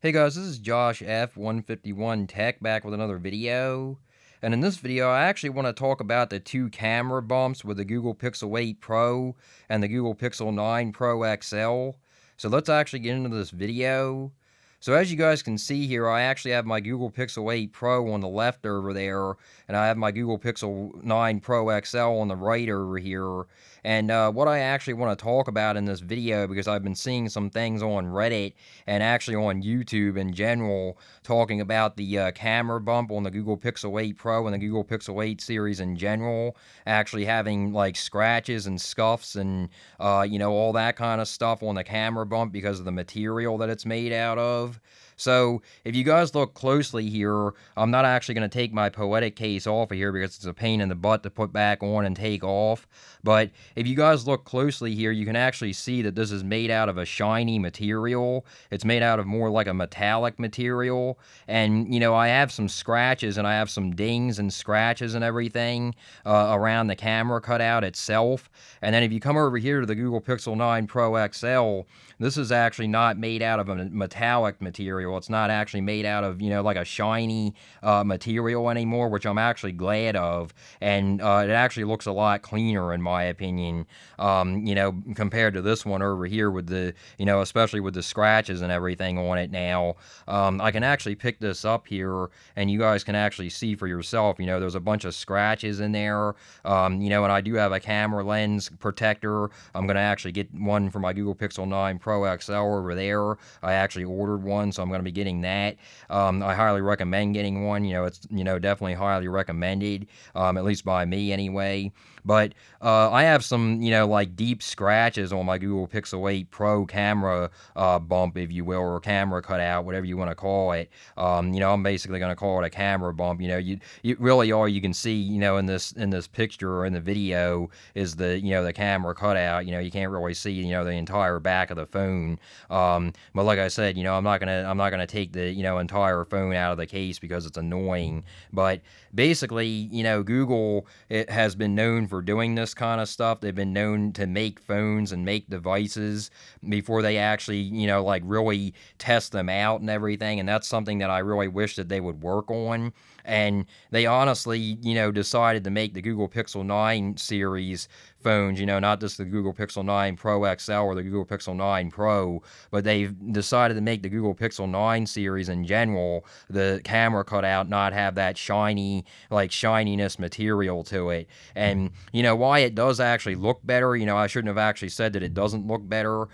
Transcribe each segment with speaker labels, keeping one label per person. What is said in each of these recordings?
Speaker 1: Hey guys, this is Josh F151 Tech back with another video. And in this video, I actually want to talk about the two camera bumps with the Google Pixel 8 Pro and the Google Pixel 9 Pro XL. So let's actually get into this video. So as you guys can see here, I actually have my Google Pixel 8 Pro on the left over there, and I have my Google Pixel 9 Pro XL on the right over here. And what I actually want to talk about in this video, because I've been seeing some things on Reddit and actually on YouTube in general, talking about the camera bump on the Google Pixel 8 Pro and the Google Pixel 8 series in general, actually having like scratches and scuffs and all that kind of stuff on the camera bump because of the material that it's made out of. So if you guys look closely here, I'm not actually going to take my Poetic case off of here because it's a pain in the butt to put back on and take off. But if you guys look closely here, you can actually see that this is made out of a shiny material. It's made out of more like a metallic material. And, I have some scratches and I have some dings and scratches and everything around the camera cutout itself. And then if you come over here to the Google Pixel 9 Pro XL, this is actually not made out of a metallic material. It's not actually made out of, like a shiny material anymore, which I'm actually glad of. And it actually looks a lot cleaner, in my opinion, compared to this one over here with the, especially with the scratches and everything on it now. I can actually pick this up here, and you guys can actually see for yourself, there's a bunch of scratches in there, and I do have a camera lens protector. I'm going to actually get one for my Google Pixel 9 Pro XL over there. I actually ordered one, so I'm going to be getting that. I highly recommend getting one. It's definitely highly recommended, at least by me anyway. But I have some like deep scratches on my Google Pixel 8 Pro camera bump, if you will, or camera cutout, whatever you want to call it. I'm basically going to call it a camera bump. You really all you can see in this picture or in the video is the camera cutout. You can't really see the entire back of the phone. But like I said, I'm not gonna take the entire phone out of the case because it's annoying. But basically, Google, it has been known for doing this kind of stuff. They've been known to make phones and make devices before they actually like really test them out and everything. And that's something that I really wish that they would work on. And they honestly, decided to make the Google Pixel 9 series phones, not just the Google Pixel 9 Pro XL or the Google Pixel 9 Pro, but they've decided to make the Google Pixel 9 series in general, the camera cutout, not have that shiny, like shininess material to it. And, why it does actually look better, I shouldn't have actually said that it doesn't look better,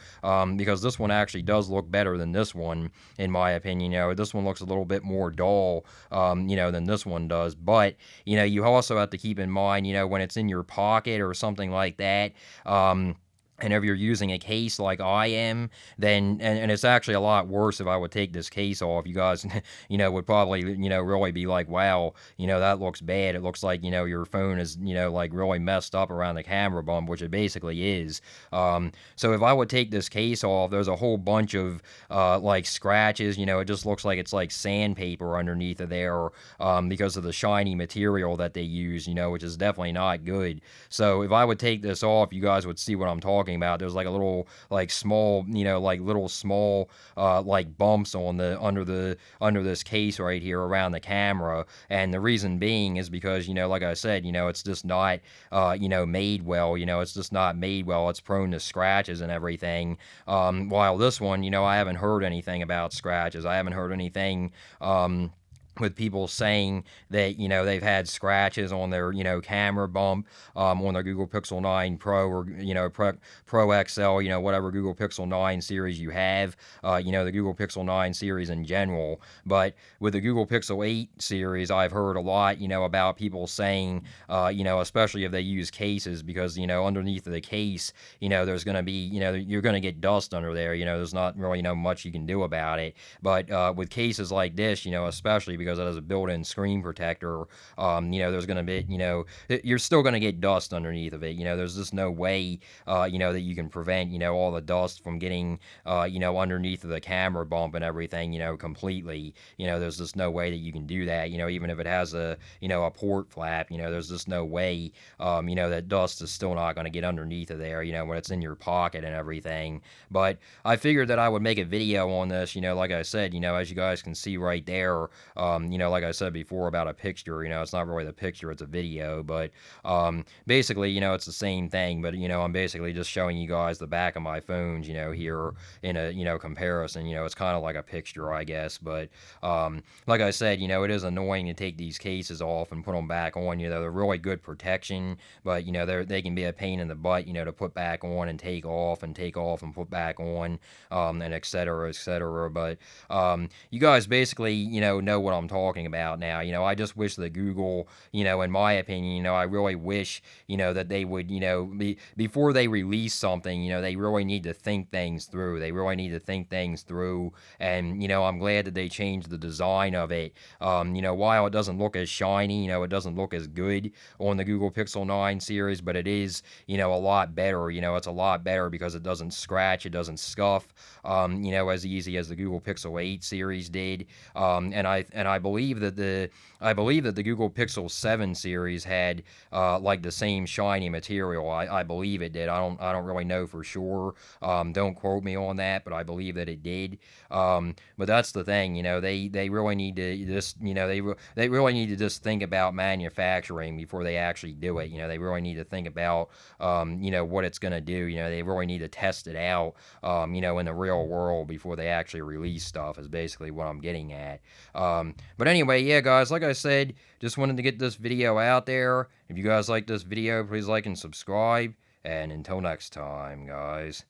Speaker 1: because this one actually does look better than this one, in my opinion. This one looks a little bit more dull, than this one does. But, you also have to keep in mind, when it's in your pocket or something like that, and if you're using a case like I am, then, and it's actually a lot worse if I would take this case off. You guys, would probably, really be like, wow, that looks bad. It looks like, your phone is, like really messed up around the camera bump, which it basically is. So if I would take this case off, there's a whole bunch of, like scratches, it just looks like it's like sandpaper underneath of there, because of the shiny material that they use, which is definitely not good. So if I would take this off, you guys would see what I'm talking about. There's like a little like small like little small like bumps on the under this case right here around the camera, and the reason being is because like I said, it's just not made well. It's just not made well. It's prone to scratches and everything, while this one, I haven't heard anything about scratches. I haven't heard anything with people saying that they've had scratches on their camera bump, on their Google Pixel 9 Pro or Pro XL, whatever Google Pixel 9 series you have, the Google Pixel 9 series in general. But with the Google Pixel 8 series, I've heard a lot about people saying, especially if they use cases, because underneath of the case, there's going to be, you're going to get dust under there. There's not really much you can do about it. But with cases like this, especially because because it has a built-in screen protector, there's going to be, you're still going to get dust underneath of it. There's just no way, that you can prevent, all the dust from getting, underneath of the camera bump and everything, completely. There's just no way that you can do that, even if it has a port flap, there's just no way, that dust is still not going to get underneath of there, when it's in your pocket and everything. But I figured that I would make a video on this, like I said, as you guys can see right there, like I said before about a picture, it's not really the picture, it's a video, but basically, it's the same thing, but, I'm basically just showing you guys the back of my phones, here in a, comparison, it's kind of like a picture, I guess, but like I said, it is annoying to take these cases off and put them back on, they're really good protection, but, they can be a pain in the butt, to put back on and take off and put back on, and et cetera, but you guys basically, know what I'm talking about now. I just wish that Google, in my opinion, I really wish, that they would, before they release something, they really need to think things through. They really need to think things through, and, I'm glad that they changed the design of it. While it doesn't look as shiny, it doesn't look as good on the Google Pixel 9 series, but it is, a lot better. It's a lot better because it doesn't scratch, it doesn't scuff, as easy as the Google Pixel 8 series did. And I believe that the Google Pixel 7 series had like the same shiny material. I believe it did. I don't really know for sure. Don't quote me on that, but I believe that it did. But that's the thing, they really need to just, they really need to just think about manufacturing before they actually do it. They really need to think about, what it's going to do. They really need to test it out, in the real world before they actually release stuff, is basically what I'm getting at. But anyway, yeah, guys, like I said, just wanted to get this video out there. If you guys like this video, please like and subscribe. And until next time, guys.